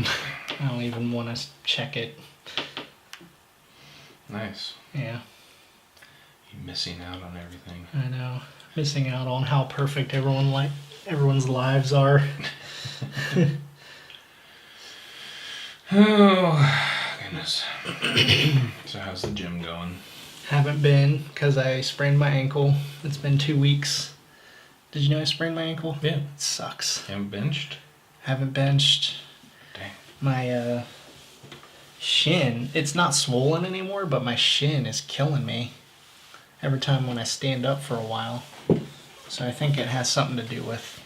fine. I don't even want to check it. Nice. Yeah. You're missing out on everything. I know. Missing out on how perfect everyone's lives are. Oh, goodness. So how's the gym going? Haven't been because I sprained my ankle. It's been 2 weeks. Did you know I sprained my ankle? Yeah. It sucks. Haven't benched? Haven't benched. Dang. My shin, it's not swollen anymore, but my shin is killing me every time when I stand up for a while. So I think it has something to do with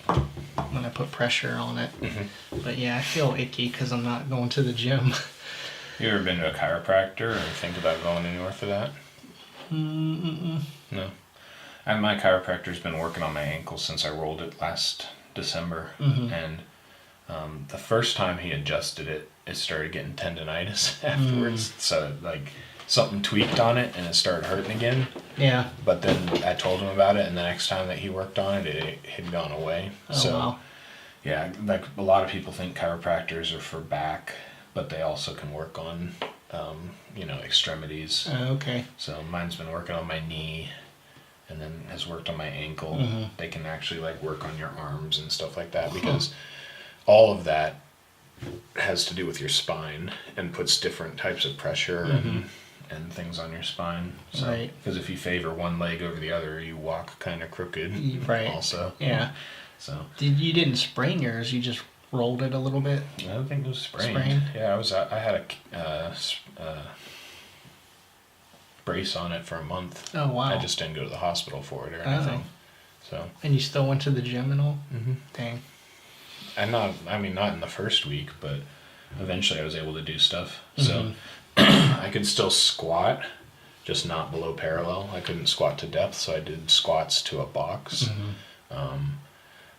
when I put pressure on it. Mm-hmm. But yeah, I feel icky because I'm not going to the gym. You ever been to a chiropractor or think about going anywhere for that? Mm-mm. No. And my chiropractor's been working on my ankle since I rolled it last December. Mm-hmm. And the first time he adjusted it, it started getting tendonitis afterwards. So like something tweaked on it and it started hurting again. Yeah. But then I told him about it, and the next time that he worked on it, it had gone away. Oh, so wow. yeah, like a lot of people think chiropractors are for back, but they also can work on extremities. Okay. So mine's been working on my knee, and then has worked on my ankle. Mm-hmm. They can actually like work on your arms and stuff like that, because all of that has to do with your spine and puts different types of pressure and things on your spine. So, Right. because if you favor one leg over the other, you walk kind of crooked. Right. Also. Yeah. So. You didn't sprain yours, you just rolled it a little bit? I don't think it was sprained. Sprained? Yeah, I had a brace on it for a month. Oh, wow. I just didn't go to the hospital for it or anything. So. And you still went to the gym and all? Mm-hmm. Dang. And not in the first week, but eventually I was able to do stuff. So Mm-hmm. I could still squat, just not below parallel. I couldn't squat to depth, so I did squats to a box. Mm-hmm.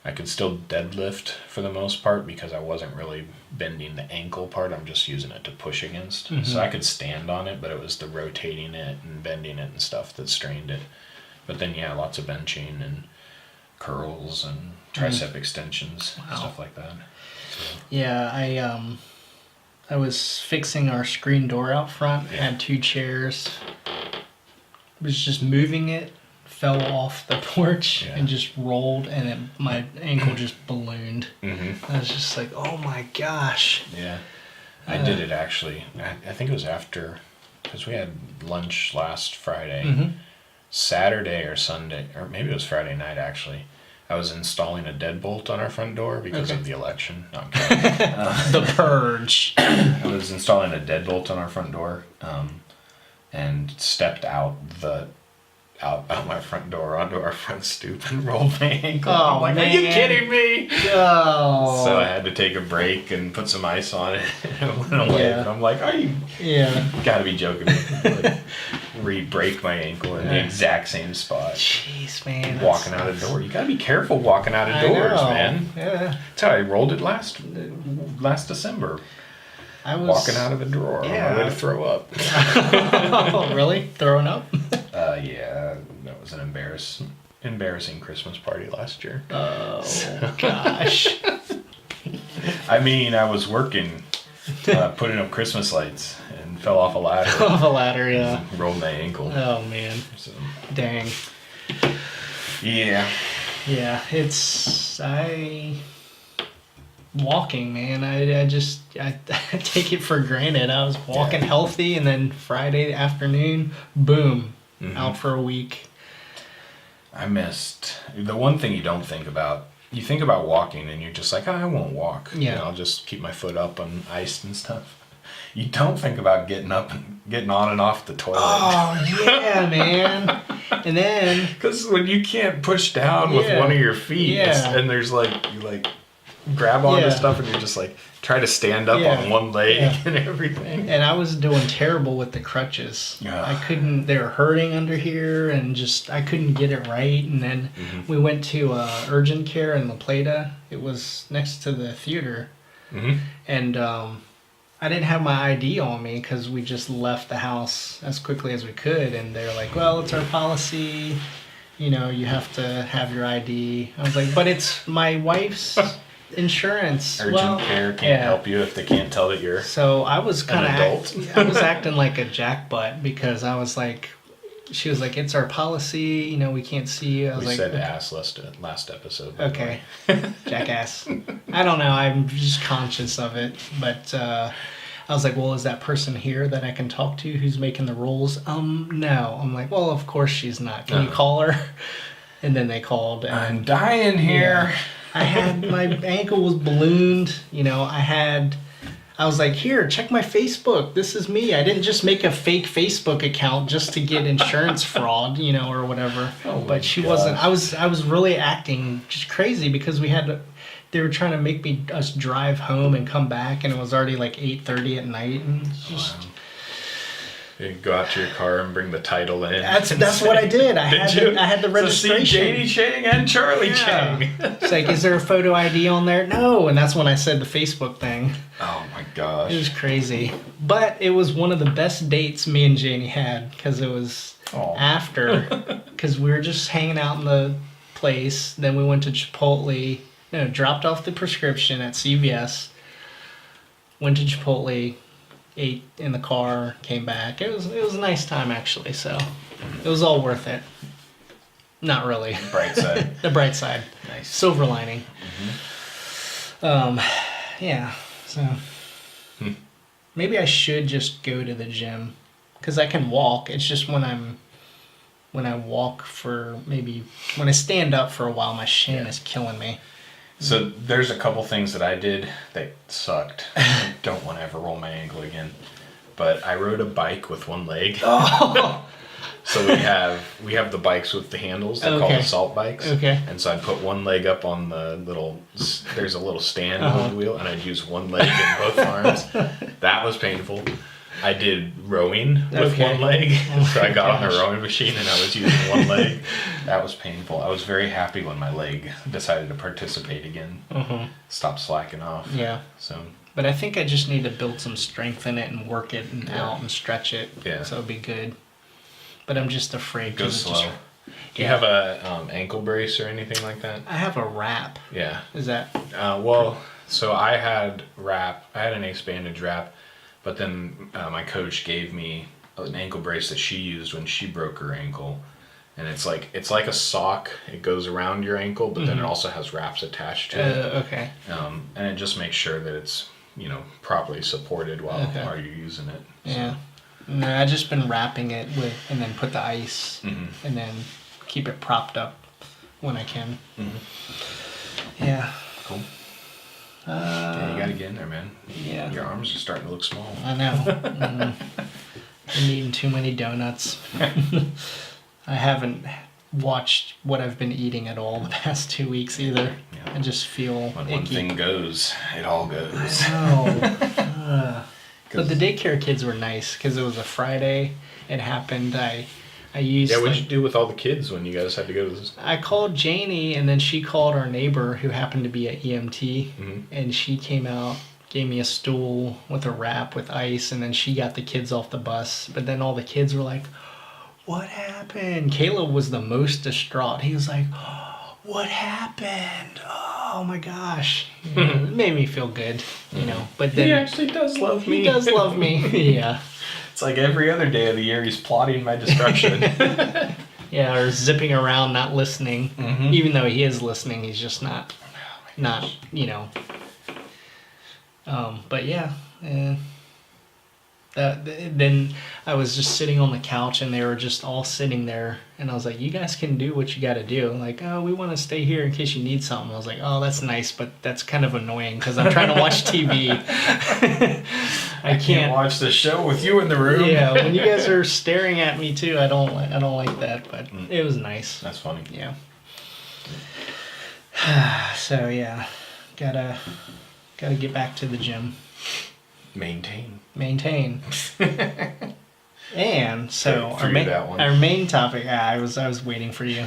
I could still deadlift for the most part because I wasn't really bending the ankle part. I'm just using it to push against. Mm-hmm. So I could stand on it, but it was the rotating it and bending it and stuff that strained it. But then, yeah, lots of benching and curls and tricep extensions, Wow. stuff like that. So, Yeah, I was fixing our screen door out front, Yeah. had 2 chairs, was just moving it, fell off the porch Yeah. and just rolled, and my ankle just ballooned. mm-hmm. I was just like, oh my gosh. Yeah. I did it actually. I think it was after, because we had lunch last Friday. Mm-hmm. Saturday or Sunday, or maybe it was Friday night actually. I was installing a deadbolt on our front door because of the election. No, I'm kidding. The purge. I was installing a deadbolt on our front door, and stepped out my front door onto our front stoop and rolled my ankle. Oh, I'm like, man. are you kidding me? Oh. So I had to take a break and put some ice on it. And it went away. Yeah. But I'm like, Yeah. gotta be joking me. Like, re-break my ankle in the exact same spot. Jeez, man. that Walking out of the sucks. door. You gotta be careful walking out of I doors, know. man. Yeah. That's how I rolled it last December. I was Walking out of a drawer on my way to throw up. Oh, really? Throwing up? Yeah, that was an embarrassing Christmas party last year. Oh, gosh. I mean, I was working, putting up Christmas lights and fell off a ladder. Off a ladder, yeah. Rolled my ankle. Oh, man. So, Dang. yeah. Yeah, walking, man. I take it for granted. I was walking healthy, and then Friday afternoon, boom, out for a week. I missed the one thing you don't think about. You think about walking, and you're just like, oh, I won't walk. Yeah. I'll just keep my foot up on ice and stuff. You don't think about getting up and getting on and off the toilet. Oh, yeah, man. And then... Because when you can't push down with one of your feet, and there's like, you like grab onto stuff and you're just like, try to stand up on one leg and everything. And I was doing terrible with the crutches. Yeah. I couldn't, they were hurting under here, and just, I couldn't get it right. And then we went to urgent care in La Plata. It was next to the theater. And I didn't have my ID on me because we just left the house as quickly as we could. And they're like, well, it's our policy. You know, you have to have your ID. I was like, but it's my wife's Insurance. Urgent care can't help you if they can't tell that you're So I was kind of adult. I was acting like a jackbutt because I was like, she was like, it's our policy, we can't see you. I was We like, said okay. ass last episode. by the Okay, way. jackass. I don't know. I'm just conscious of it, but I was like, well, is that person here that I can talk to who's making the rules? No. I'm like, well, of course she's not. Can you call her? And then they called. And I'm dying here. I had my ankle was ballooned. I was like, here, check my Facebook. This is me. I didn't just make a fake Facebook account just to get insurance fraud, or whatever. Oh but she gosh. wasn't. I was really acting just crazy because they were trying to make us drive home and come back, and it was already like 8:30 at night, and just. Wow. You go out to your car and bring the title in. That's what I did. I had the registration. So see Janie Chang and Charlie Yeah. Chang. It's like, is there a photo ID on there? No, and that's when I said the Facebook thing. Oh my gosh. It was crazy, but it was one of the best dates me and Janie had because it was after, because we were just hanging out in the place. Then we went to Chipotle. No, dropped off the prescription at CVS. Went to Chipotle. Ate in the car, came back. It was a nice time actually, so it was all worth it. Not really. Bright side. The bright side. Nice. Silver lining. Yeah. So maybe I should just go to the gym because I can walk. It's just when I walk for when I stand up for a while, my shin is killing me. So there's a couple things that I did that sucked. I don't want to ever roll my ankle again. But I rode a bike with one leg. Oh. So we have the bikes with the handles. They're called assault bikes. Okay. And so I'd put one leg up on there's a little stand on the wheel, and I'd use one leg in both arms. That was painful. I did rowing with one leg. So I got on the rowing machine and I was using one leg. That was painful. I was very happy when my leg decided to participate again. Stop slacking off. Yeah. So. But I think I just need to build some strength in it and work it out and stretch it. Yeah. So it'll be good. But I'm just afraid. Go slow. Do you have a ankle brace or anything like that? I have a wrap. Yeah. Is that? So I had an ace bandage wrap, but then my coach gave me an ankle brace that she used when she broke her ankle, and it's like a sock. It goes around your ankle, but then it also has wraps attached to it. Okay. And it just makes sure that it's properly supported while you're using it. So. Yeah. No, I've just been wrapping it and then put the ice, and then keep it propped up when I can. Yeah. Cool. Yeah, you gotta get in there, man. Yeah. Your arms are starting to look small. I know. I'm eating too many donuts. I haven't watched what I've been eating at all the past 2 weeks either. Yeah. I just feel When icky. one thing goes, it all goes. No. But the daycare kids were nice because it was a Friday. It happened. I used. Yeah, what'd you do with all the kids when you guys had to go to this? I called Janie, and then she called our neighbor who happened to be at EMT, and she came out, gave me a stool with a wrap with ice, and then she got the kids off the bus. But then all the kids were like, "What happened?" Caleb was the most distraught. He was like, "What happened? Oh my gosh!" It made me feel good, But then He actually does love me. He does love me. Yeah. It's like every other day of the year he's plotting my destruction. Yeah, or zipping around, not listening. Even though he is listening, he's just not. But yeah. Then I was just sitting on the couch and they were just all sitting there, and I was like, you guys can do what you got to do. Like, oh, we want to stay here in case you need something. I was like, oh, that's nice, but that's kind of annoying because I'm trying to watch TV. I can't watch the show with you in the room. Yeah, when you guys are staring at me too, I don't like that, but it was nice. That's funny. Yeah. So yeah, gotta get back to the gym. Maintain. And so our main topic. I was waiting for you.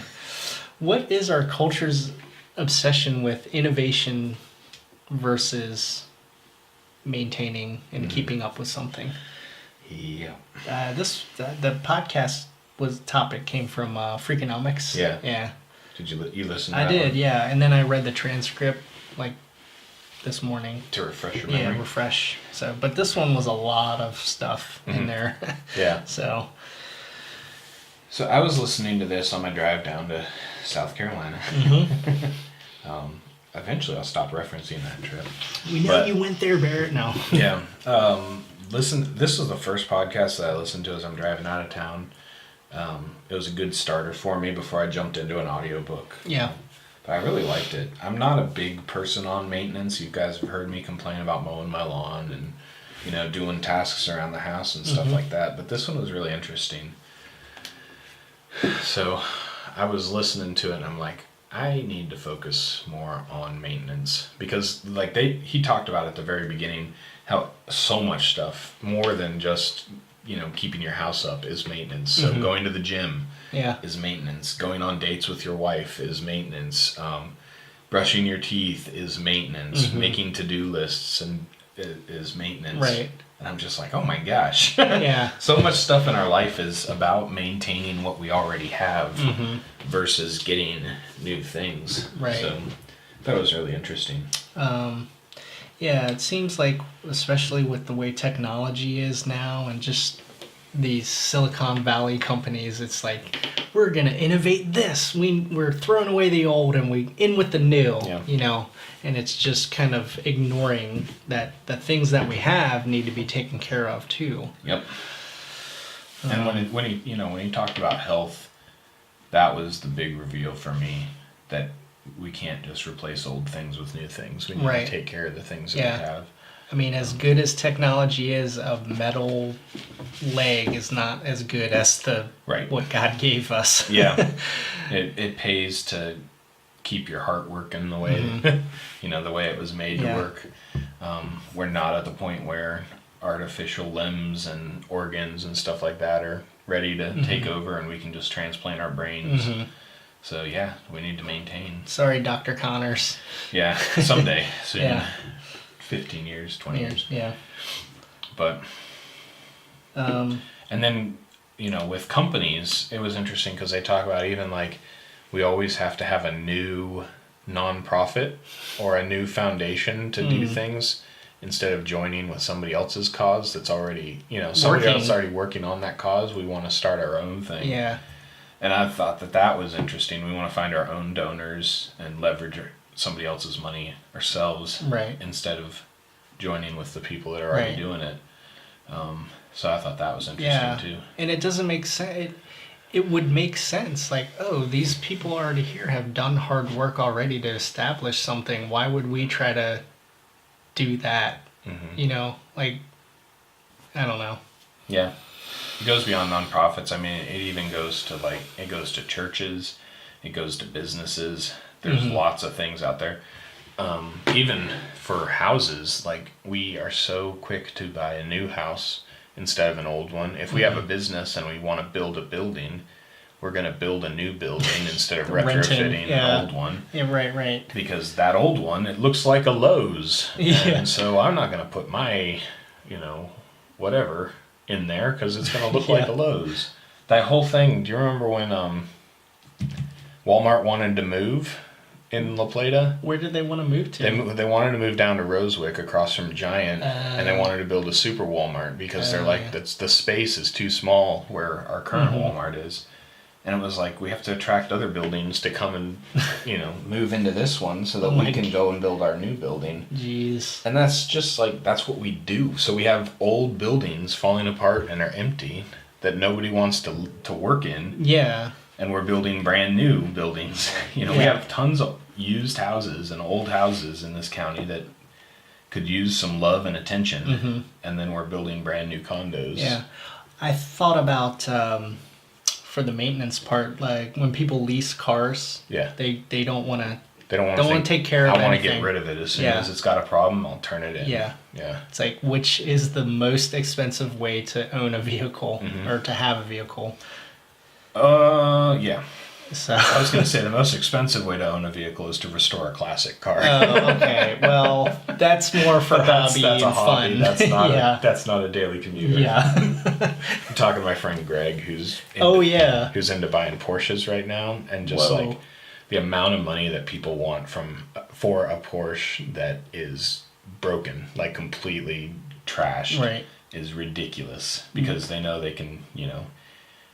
What is our culture's obsession with innovation versus maintaining and keeping up with something? Yeah. The podcast topic came from Freakonomics. Yeah. Yeah. Did you listen to that? I did, yeah. And then I read the transcript like this morning. To refresh your memory. Yeah, refresh. So, but this one was a lot of stuff in there. Yeah. So I was listening to this on my drive down to South Carolina. Eventually I'll stop referencing that trip. We know you went there, Barrett. No. Yeah. This was the first podcast that I listened to as I'm driving out of town. It was a good starter for me before I jumped into an audiobook. Yeah. But I really liked it. I'm not a big person on maintenance. You guys have heard me complain about mowing my lawn and, doing tasks around the house and stuff like that. But this one was really interesting. So I was listening to it and I'm like, I need to focus more on maintenance because he talked about at the very beginning how so much stuff more than just, keeping your house up is maintenance. So going to the gym is maintenance. Going on dates with your wife is maintenance. Brushing your teeth is maintenance. Making to-do lists is maintenance. Right. And I'm just like, oh my gosh. Yeah. So much stuff in our life is about maintaining what we already have versus getting new things. Right. So that was really interesting. Yeah, it seems like, especially with the way technology is now and just these Silicon Valley companies, it's like, we're going to innovate this. We're throwing away the old and we in with the new, and it's just kind of ignoring that the things that we have need to be taken care of too. Yep. And when he talked about health, that was the big reveal for me that we can't just replace old things with new things. We need to take care of the things that we have. I mean, as good as technology is, a metal leg is not as good as what God gave us. Yeah. It pays to keep your heart working the way, the way it was made to work. We're not at the point where artificial limbs and organs and stuff like that are ready to take over and we can just transplant our brains. So yeah, we need to maintain. Sorry, Dr. Connors. Yeah, someday, soon. 15 years, 20 years. Yeah. But, and then, with companies, it was interesting because they talk about even we always have to have a new nonprofit or a new foundation to do things instead of joining with somebody else's cause that's already, somebody else already working on that cause. We want to start our own thing. Yeah. And I thought that was interesting. We want to find our own donors and leverage somebody else's money ourselves instead of joining with the people that are already doing it. So I thought that was interesting too. And it doesn't make sense. It would make sense. These people already here have done hard work already to establish something. Why would we try to do that? I don't know. Yeah. It goes beyond nonprofits. I mean, it even goes to it goes to churches, it goes to businesses. There's lots of things out there. Even for houses, we are so quick to buy a new house instead of an old one. If we have a business and we want to build a building, we're going to build a new building instead of retrofitting an old one. Yeah, right. Because that old one, it looks like a Lowe's. Yeah. And so I'm not going to put my, whatever in there because it's going to look like a Lowe's. That whole thing, do you remember when Walmart wanted to move in La Plata? Where did they want to move to? They wanted to move down to Rosewick across from Giant, and they wanted to build a super Walmart because they're the space is too small where our current Walmart is. And it was we have to attract other buildings to come and, move into this one so that we can go and build our new building. Jeez. And that's just that's what we do. So we have old buildings falling apart and are empty that nobody wants to work in. Yeah. And we're building brand new buildings. We have tons of used houses and old houses in this county that could use some love and attention. And then we're building brand new condos. Yeah. I thought about... for the maintenance part, when people lease cars, they don't want to. They don't want to take care of it. I want to get rid of it as soon as it's got a problem. I'll turn it in. Yeah. It's which is the most expensive way to own a vehicle or to have a vehicle? Yeah. So I was going to say the most expensive way to own a vehicle is to restore a classic car. Oh, okay. Well, that's more for hobby and fun. That's not a daily commuter. Yeah. I'm talking to my friend Greg, who's into buying Porsches right now, and just the amount of money that people want for a Porsche that is broken, like completely trashed, Right. is ridiculous, because they know they can,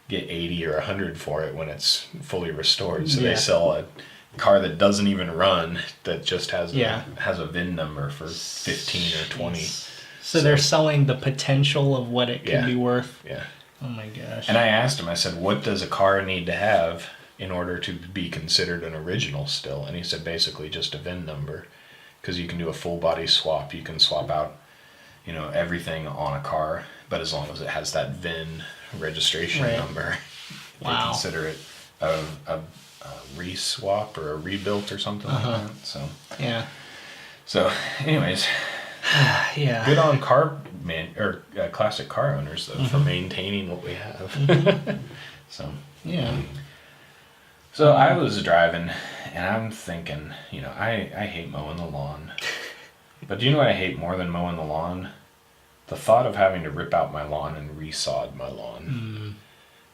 get 80 or 100 for it when it's fully restored. So they sell a car that doesn't even run, that just has a VIN number for 15 or 20. So they're selling the potential of what it could be worth. Yeah. Oh my gosh. And I asked him, I said, what does a car need to have in order to be considered an original still? And he said basically just a VIN number, because you can do a full body swap. You can swap out, everything on a car, but as long as it has that VIN registration number, they consider it a re-swap or a rebuilt or something like that. So yeah. So, anyways, good on classic car owners though for maintaining what we have. So yeah. So I was driving, and I'm thinking, I hate mowing the lawn. But do you know what I hate more than mowing the lawn? The thought of having to rip out my lawn and resod my lawn.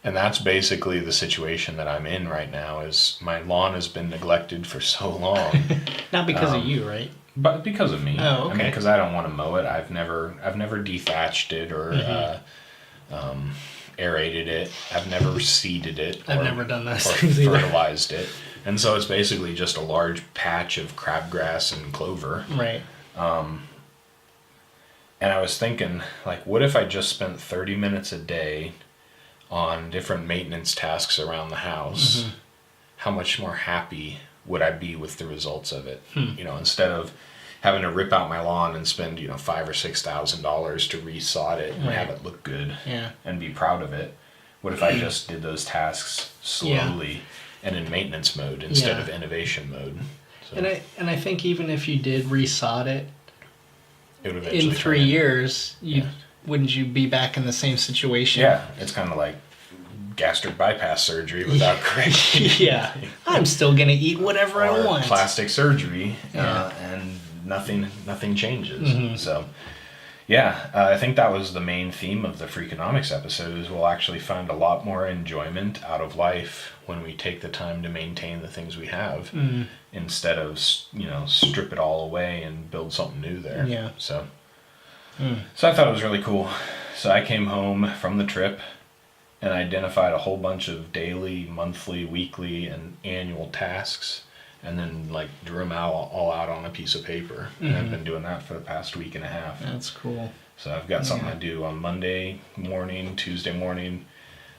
And that's basically the situation that I'm in right now, is my lawn has been neglected for so long. Not because of you, right? But because of me. Oh, okay. I mean, because I don't want to mow it. I've never dethatched it or aerated it. I've never seeded it. I've never done those or things either. fertilized it. And so it's basically just a large patch of crabgrass and clover. Right. And I was thinking, like, what if I just spent 30 minutes a day on different maintenance tasks around the house? How much more happy would I be with the results of it? Instead of having to rip out my lawn and spend, $5,000 or $6,000 to resod it and have it look good and be proud of it. What if I just did those tasks slowly and in maintenance mode instead of innovation mode? So, and I think even if you did resod it, it would eventually in 3 years, wouldn't you be back in the same situation? Yeah, it's kind of like gastric bypass surgery without correcting. I'm still gonna eat whatever I or want. Plastic surgery, and nothing changes. So, I think that was the main theme of the Freakonomics episode, is we'll actually find a lot more enjoyment out of life when we take the time to maintain the things we have, instead of strip it all away and build something new there. Yeah. So I thought it was really cool. So I came home from the trip and identified a whole bunch of daily, monthly, weekly, and annual tasks, and then drew them all out on a piece of paper. And I've been doing that for the past week and a half. That's cool. So I've got something I do on Monday morning, Tuesday morning,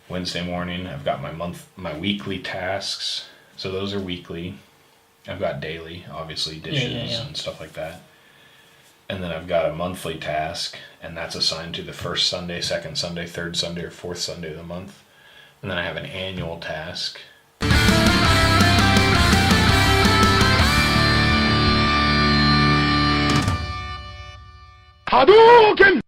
Wednesday morning. I've got my weekly tasks. So those are weekly. I've got daily, obviously, dishes and stuff like that. And then I've got a monthly task, and that's assigned to the first Sunday, second Sunday, third Sunday, or fourth Sunday of the month. And then I have an annual task. Hadoken!